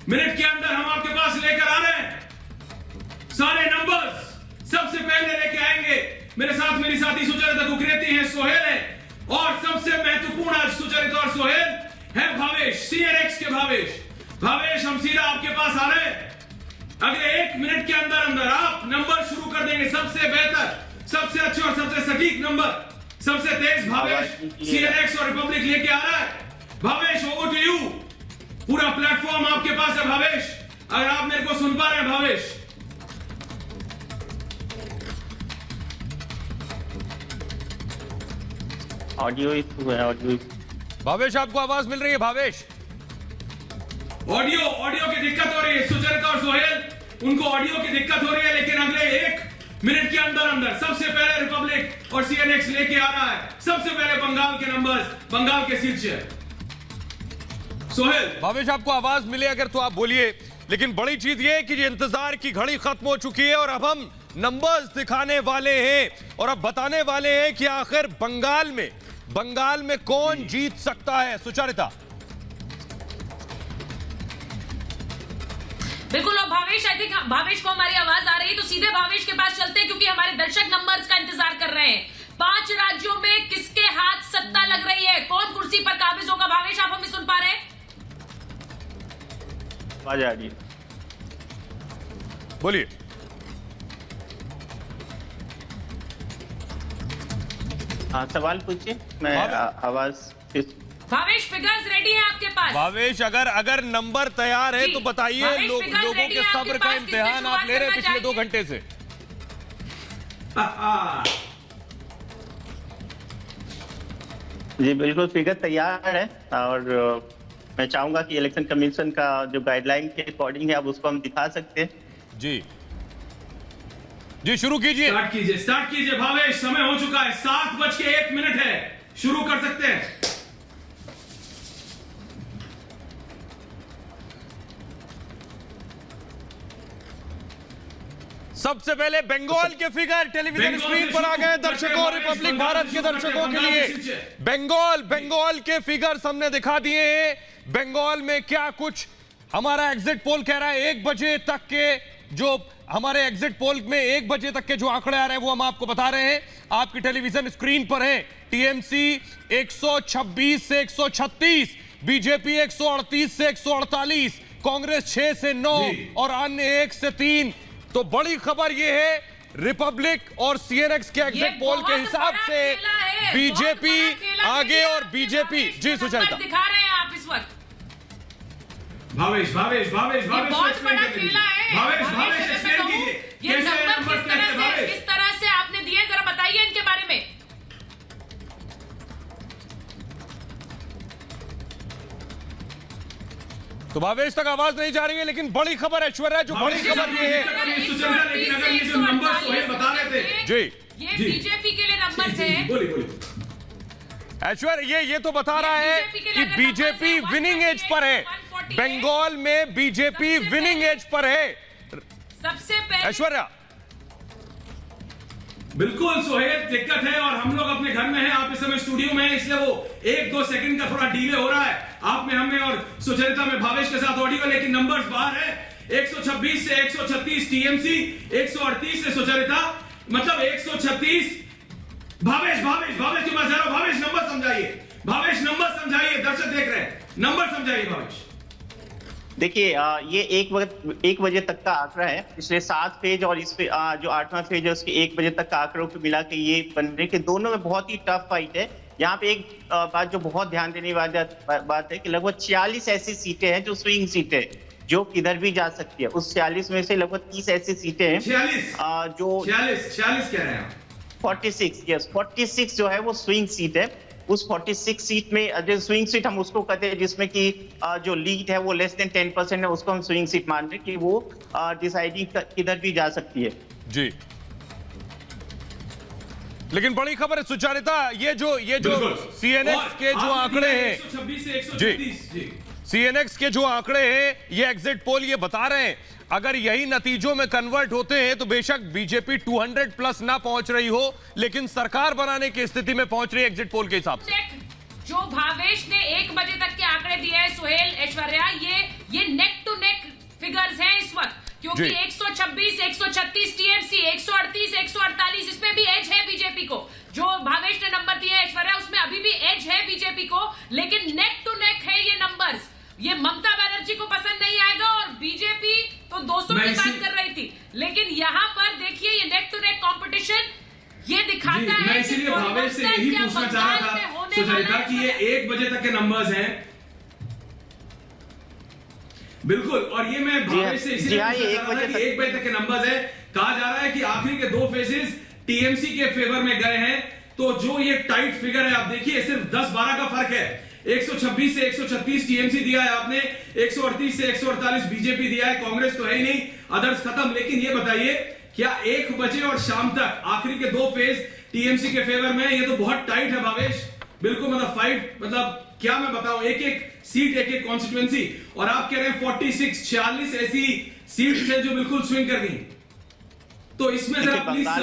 Minute के अंदर हम आपके पास लेकर आ रहे हैं सारे नंबर्स। सबसे पहले लेके आएंगे मेरे साथ मेरी साथी सुचरिता कुकरेती है, सोहेल है, और सबसे महत्वपूर्ण आज सुचरिता और सोहेल है भावेश, सीएनएक्स के भावेश। भावेश, हम सीधा आपके पास आ रहे हैं। अगले 1 मिनट के अंदर अंदर आप नंबर शुरू कर देंगे। सबसे बेहतर, सबसे अच्छे और सबसे सटीक नंबर, सबसे तेज भावेश सीएनएक्स और रिपब्लिक लेके आ रहा है। Bhavesh, over to you. पूरा प्लेटफॉर्म आपके पास है भावेश, अगर आप मेरे को सुन पा रहे हैं भावेश। ऑडियो इशू है, ऑडियो। भावेश, आपको आवाज मिल रही है? भावेश, ऑडियो की दिक्कत हो रही है। सुचरिता और सोहेल, उनको ऑडियो की दिक्कत हो रही है, लेकिन अगले 1 मिनट के अंदर अंदर सबसे पहले रिपब्लिक और सीएनएक्स लेके आ रहा है। सबसे पहले बंगाल के नंबर्स, बंगाल के सीट से। सोहेल, भावेश, आपको आवाज मिले अगर तो आप बोलिए। लेकिन बड़ी चीज ये है कि ये इंतजार की घड़ी खत्म हो चुकी है और अब हम नंबर्स दिखाने वाले हैं और अब बताने वाले हैं कि आखिर बंगाल में कौन जीत सकता है। सुचरिता। बिल्कुल। और भावेश, आई थिंक भावेश को हमारी आवाज आ रही है, तो सीधे भावेश के पास चलते हैं क्योंकि हमारे दर्शक नंबर्स का इंतजार कर रहे हैं। 5 राज्यों में किसके हाथ सत्ता लग रही है, कौन कुर्सी पर काबिज होगा? भावेश, आप हमें सुन पा रहे हैं? आवाज आ रही है, बोलिए। हाँ, सवाल पूछिए। मैं आवाज। भावेश, फिगर्स रेडी है आपके पास? भावेश, अगर नंबर तैयार है तो बताइए। लोगों के सब्र का इम्तिहान आप ले रहे हैं पिछले 2 घंटे से। जी बिल्कुल, फिगर तैयार है और मैं चाहूंगा कि इलेक्शन कमीशन का जो गाइडलाइन के अकॉर्डिंग है, अब उसको हम दिखा सकते हैं। जी शुरू कीजिए। स्टार्ट कीजिए भावेश, समय हो चुका है। 7:01 है, शुरू कर सकते हैं। सबसे पहले बंगाल के फिगर टेलीविजन स्क्रीन पर आ गए दर्शकों, रिपब्लिक भारत के दर्शकों के लिए। बंगाल के फिगर्स हमने दिखा दिए हैं। बंगाल में क्या कुछ हमारा एग्जिट पोल कह रहा है। 1 बजे तक के जो हमारे एग्जिट पोल में 1 बजे तक के जो आंकड़े आ रहे हैं वो हम आपको बता रहे हैं। आपकी टेलीविजन स्क्रीन पर है। टीएमसी 126 से 136, बीजेपी 138 से 148, कांग्रेस 6 से 9 और अन्य 1 से 3। तो बड़ी खबर यह है, रिपब्लिक और सीएनएक्स के एग्जिट पोल के हिसाब से बीजेपी आगे और बीजेपी। जी सुचरिता, दिखा रहे हैं आप इस वक्त। भावेश बहुत बड़ा खेला है। भावेश एक्सप्लेन कीजिए ये कैसे नंबर किस तरह से आपने दिए, जरा बताइए इनके बारे में। तो भावेश तक आवाज नहीं जा रही है, लेकिन बड़ी खबर ऐश्वर्या, जो बड़ी खबर ये है। लेकिन अगर ये जो नंबर सोहेल बता रहे थे, जी ये बीजेपी के लिए नंबर थे। बोलिए। ऐश्वर्या, ये तो बता रहा है कि बीजेपी विनिंग एज पर है। बंगाल में बीजेपी विनिंग एज पर है। सबसे पहले ऐश्वर्या। बिल्कुल सोहेल, दिक्कत है और हम लोग अपने घर में हैं, आप इस समय स्टूडियो में हैं, इसलिए वो 1-2 सेकंड का थोड़ा डिले हो रहा है। आप में, हमें और सुचरिता में भावेश के साथ ऑडियो, लेकिन नंबर्स बाहर है। 126 से 136 टीएमसी, 138 से सुचरिता, मतलब 136। भावेश के पास जा रहा हूं। भावेश नंबर समझाइए, दर्शक देख रहे हैं, नंबर समझाइए भावेश। देखिए, ये 1 बजे तक का आंकड़ा है। पिछले 7 फेज और इस पे जो 8वां फेज है उसके 1 बजे तक का आंकड़ों को मिला के ये बनने के दोनों में बहुत ही टफ फाइट है। यहाँ पे एक बात जो बहुत ध्यान देने वाली बात है कि लगभग 46 ऐसी सीटें हैं जो स्विंग सीटें हैं, जो किधर भी जा सकती है। उस 46 में से लगभग 30 ऐसी सीटें हैं 46 कह रहे हैं 46 जो है वो स्विंग सीट है। उस 46 सीट में जो स्विंग सीट हम उसको कहते हैं जिसमें कि जो लीड है वो लेस देन 10% है, उसको हम स्विंग सीट मान रहे हैं कि वो डिसाइडिंग किधर भी जा सकती है। जी, लेकिन बड़ी खबर है सुचरिता, ये जो सीएनएक्स के जो आंकड़े हैं, 126 से 136 सीएनएक्स के जो आंकड़े हैं, ये एग्जिट पोल ये बता रहे हैं अगर यही नतीजों में कन्वर्ट होते हैं तो बेशक बीजेपी 200 प्लस ना पहुंच रही हो, लेकिन सरकार बनाने की स्थिति में पहुंच रही है एग्जिट पोल के हिसाब से। जो भावेश ने 1 बजे तक के आंकड़े दिए हैं सुहेल, ऐश्वर्या, ये नेक टू नेक फिगर्स हैं इस वक्त, क्योंकि जी। 126, 136 टीएमसी, 138, 148, इसमें भी एज है बीजेपी को। जो भावेश ने नंबर दिए ऐश्वर्या, उसमें अभी भी एज है बीजेपी को, लेकिन नेक टू नेक है ये नंबर्स। ये ममता बनर्जी को पसंद नहीं आएगा, और बीजेपी तो 200 की बात कर रही थी, लेकिन यहाँ पर देखिए ये नेक टू नेक कॉम्पिटिशन ये दिखाता है। मैं इसीलिए भावेश से यही पूछना चाह रहा था सुचरिता कि ये 1 बजे तक के नंबर्स हैं, बिल्कुल, और ये मैं भावेश से इसीलिए पूछना चाह रहा था कि 1 बजे तक के नंबर्स है। कहा जा रहा है कि आखिरी के 2 फेजेस टीएमसी के फेवर में गए हैं, तो जो ये टाइट फिगर है आप देखिए, सिर्फ 10-12 का फर्क है। 126 से 136 टीएमसी दिया है आपने, 138 से 148 बीजेपी दिया है, कांग्रेस तो है ही नहीं, अदर्स खत्म। लेकिन ये बताइए, क्या 1 बजे और शाम तक आखिरी के 2 फेज टीएमसी के फेवर में? ये तो बहुत टाइट है भावेश, बिल्कुल, मतलब फाइट, मतलब क्या मैं बताऊं, एक सीट, एक कॉन्स्टिट्यूएंसी, और आप कह रहे हैं 46-46 ऐसी सीट्स है जो बिल्कुल स्विंग कर गई। तो इसमें जरा प्लीज